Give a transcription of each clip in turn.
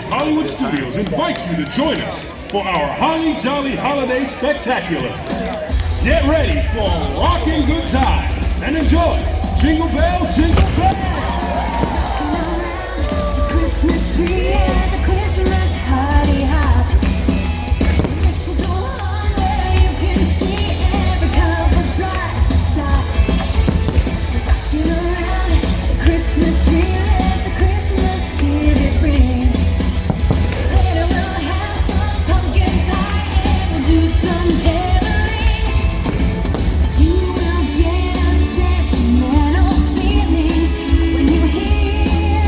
Hollywood Studios invites you to join us for our Holly Jolly Holiday Spectacular. Get ready for a rocking good time and enjoy Jingle Bell, Jingle Bell! Christmas tree at the Christmas party hop. Mistletoe on where you can see every couple tries to stop. Rocking around the Christmas tree, let the Christmas spirit ring. Later we'll have some pumpkin pie and we'll do some caroling. You will get a sentimental feeling when you hear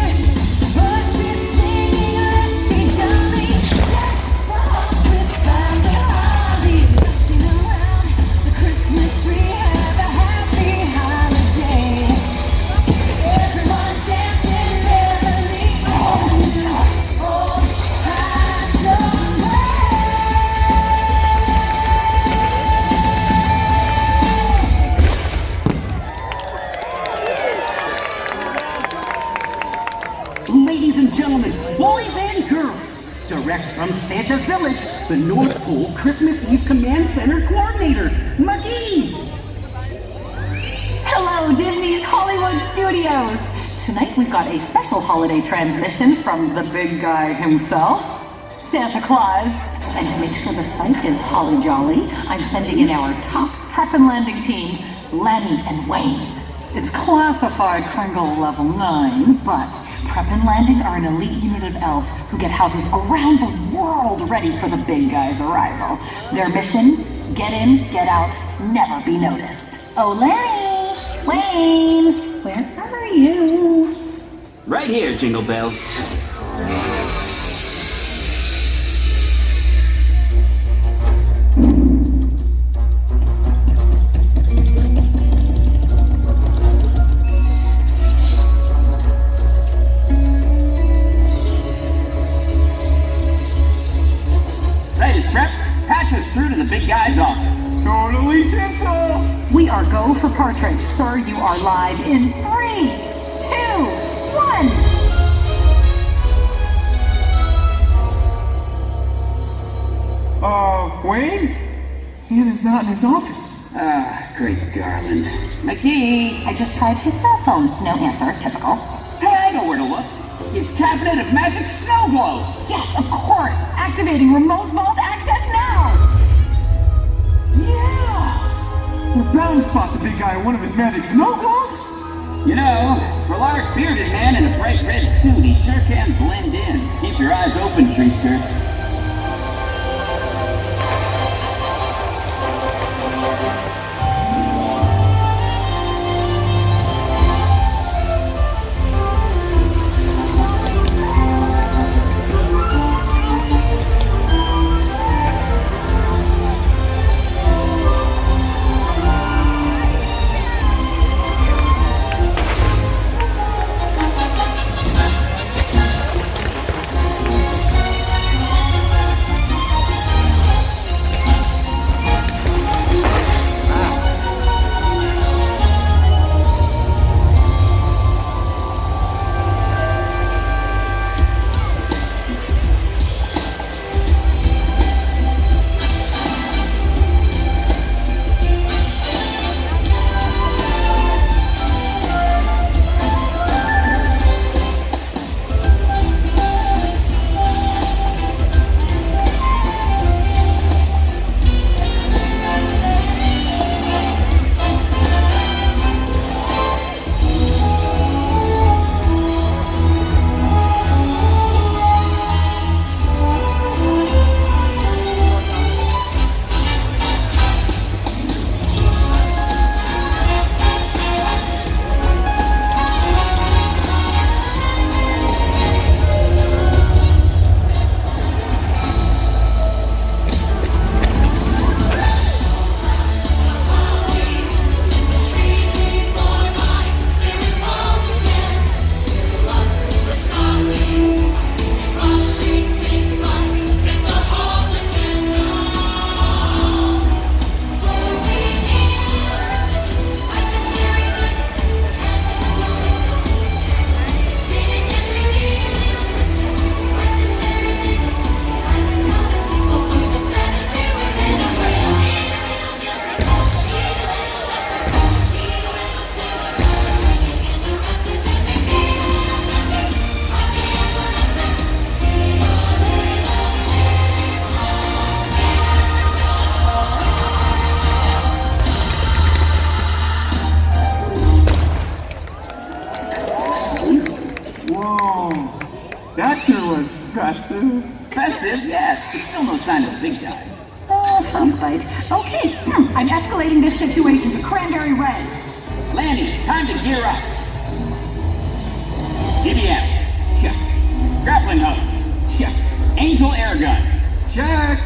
voices singing, let's be jolly. Deck the halls with boughs of holly. Rocking around the Christmas tree, have a happy holiday. Everyone dancing merrily on the old-fashioned way. Ladies and gentlemen, boys and girls, direct from Santa's Village, the North Pole Christmas Eve Command Center Coordinator, McGee. Hello, Disney's Hollywood Studios! Tonight we've got a special holiday transmission from the big guy himself, Santa Claus. And to make sure the site is holly jolly, I'm sending in our top prep and landing team, Lanny and Wayne. It's classified Kringle Level 9, but Prep and Landing are an elite unit of elves who get houses around the world ready for the big guy's arrival. Their mission, get in, get out, never be noticed. Oh, Lanny! Wayne! Where are you? Right here, Jingle Bell. Site is prepped. Patch us through to the big guy's office. Totally tinsel! We are go for partridge. Sir, you are live in 3, 2, 1. Wayne? Santa's not in his office. Ah, great Garland. McGee! I just tried his cell phone. No answer. Typical. Hey, I know where to look. His cabinet of magic snow globes. Yes, of course. Activating remote vault access now. Yeah! We're bound to spot the big guy in one of his magic snow globes. You know, for a large bearded man in a bright red suit, he sure can blend in. Keep your eyes open, Treester. That sure was festive. Festive, yes, but still no sign of the big guy. Oh, frostbite. Okay, I'm escalating this situation to cranberry red. Landy, time to gear up. DBM, check. Grappling hook, check. Angel air gun, Check.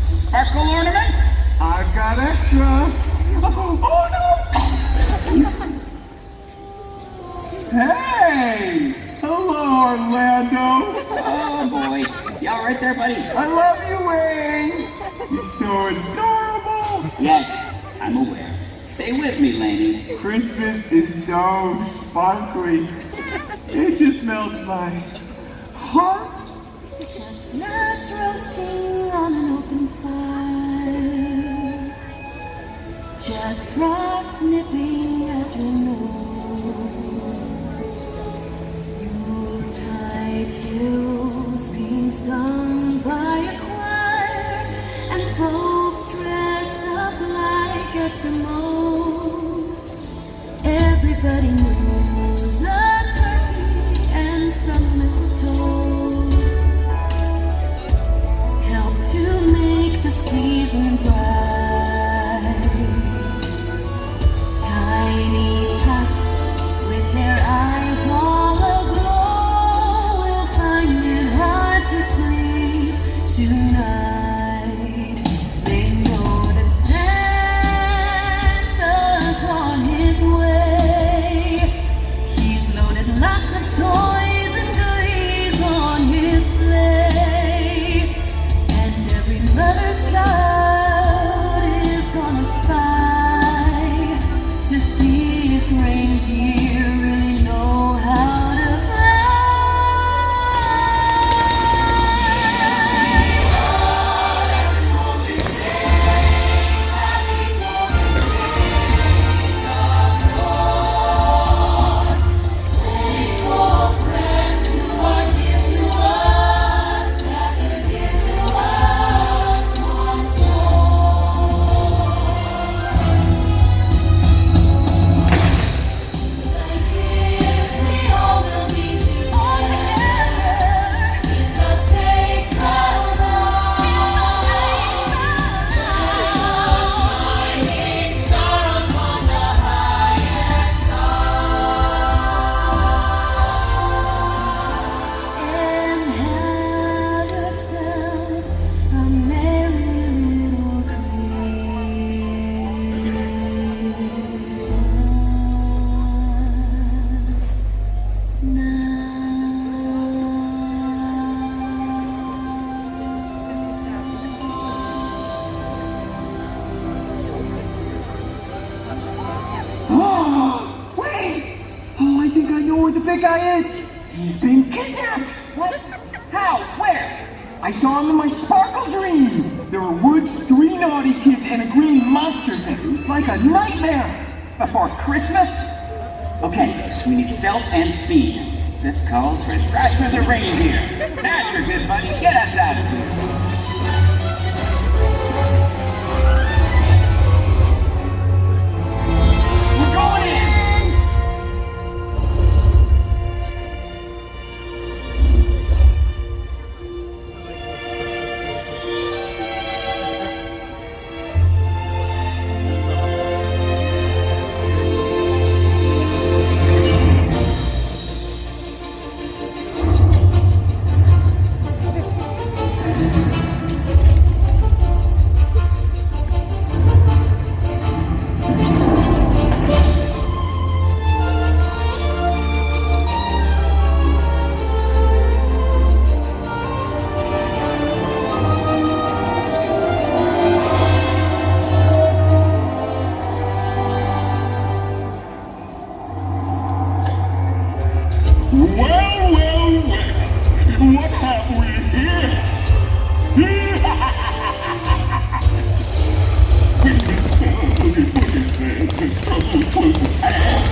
sparkle ornament. I've got extra. Oh no! Hey! Hello, Orlando. Oh boy, you all right there, buddy? I love you, Wayne. You're so adorable. Yes, I'm aware. Stay with me, Landy. Christmas is so sparkly. It just melts my heart. Chestnuts roasting on an open fire. Jack Frost nipping at your nose. Yuletide carols being sung by a choir, and folks dressed up like Eskimos. Everybody knows a turkey and some mistletoe help to make the season bright. Tiny tots with their eyes all aglow will find it hard to sleep tonight. They know that Santa's on his way. He's loaded lots of toys and goodies on his sleigh. And every mother's child is gonna spy to see if reindeer really know how to fly. And have yourself a merry little Christmas Oh, wait! Oh, I think I know where the big guy is. He's been kidnapped. What? How? Where? I saw him in my sparkle dream. There were woods, 3 naughty kids, and a green monster thing. Like a nightmare. Before Christmas? Okay, we need stealth and speed. This calls for Thrasher the Reindeer. Thrasher, good buddy, get us out of here. We're going in! Well, well, well, what have we here? When the star boogie boogie Santa's trouble close at hand,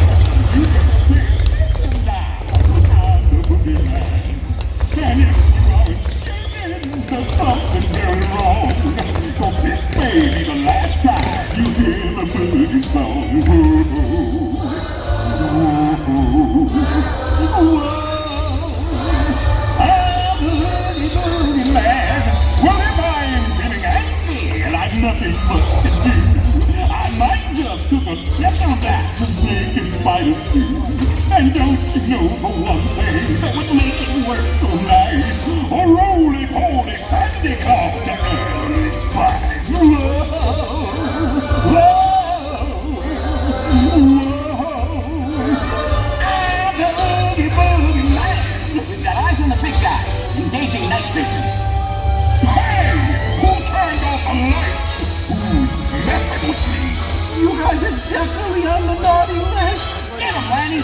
you better pay attention now, 'cause I'm the boogeyman. And if you aren't shaking, there's something very wrong, 'cause this may be the last time you hear the boogie song. Whoa. And don't you know the one thing that would make it work so nice? A roly-poly Santa Claus to early spice. Whoa! Whoa! Whoa! I'm the Oogie Boogie Man. We've got eyes on the big guy, engaging night vision. Hey! Who turned off the lights? Who's messing with me? You guys are definitely on the naughty list. Get him, Lanny!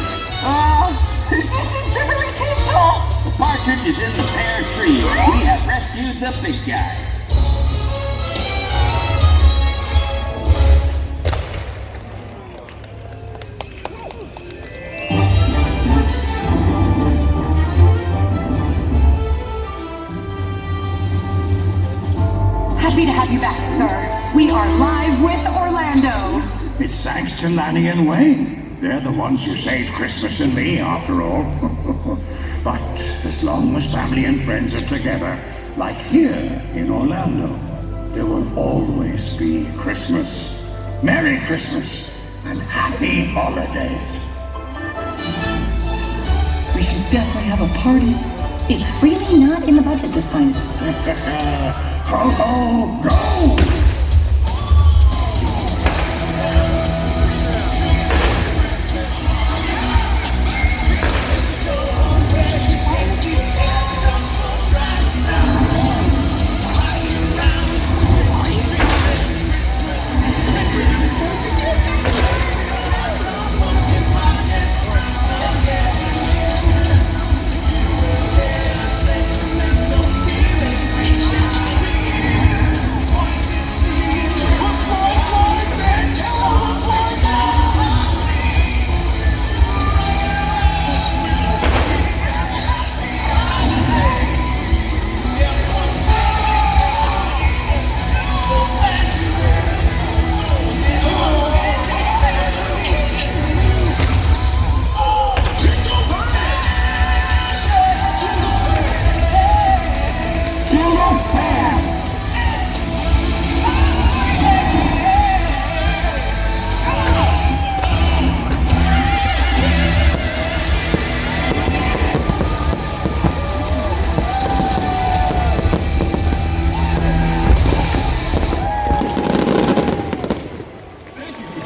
This isn't very tinsel. The partridge is in the pear tree. We have rescued the big guy. Happy to have you back, sir. We are live with Orlando. It's thanks to Lanny and Wayne. They're the ones who saved Christmas and me, after all. But as long as family and friends are together, like here in Orlando, there will always be Christmas. Merry Christmas and happy holidays. We should definitely have a party. It's really not in the budget this time. Ho ho, go!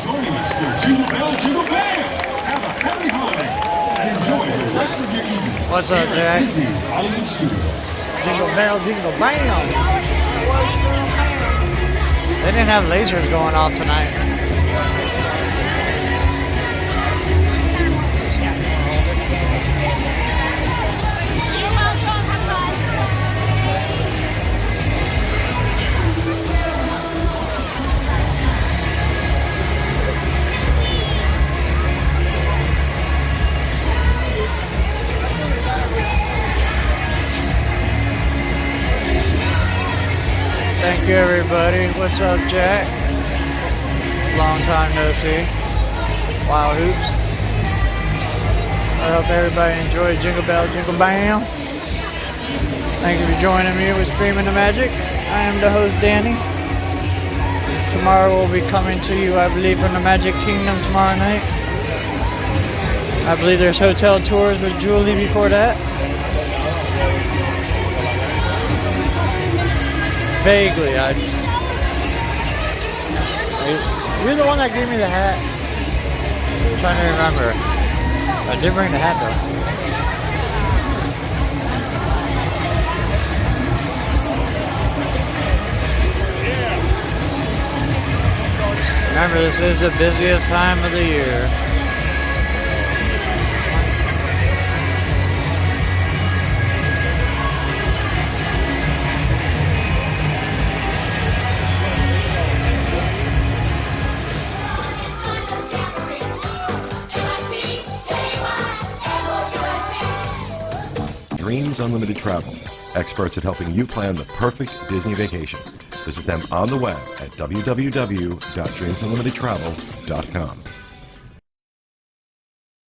Joining us for Jingle Bell, Jingle BAM! Have a happy holiday and enjoy the rest of your evening. What's up, Jack? Disney's Hollywood Studios. Jingle Bell, Jingle BAM! They didn't have lasers going off tonight. Thank you, everybody. What's up, Jack? Long time no see. Wild Hoops. I hope everybody enjoyed Jingle Bell, Jingle BAM. Thank you for joining me with Streaming the Magic. I am the host, Danny. Tomorrow we'll be coming to you, I believe, from the Magic Kingdom tomorrow night. I believe there's hotel tours with Julie before that. Vaguely, you're the one that gave me the hat. I'm trying to remember. I did bring the hat though. Remember, this is the busiest time of the year. Dreams Unlimited Travel, experts at helping you plan the perfect Disney vacation. Visit them on the web at www.dreamsunlimitedtravel.com.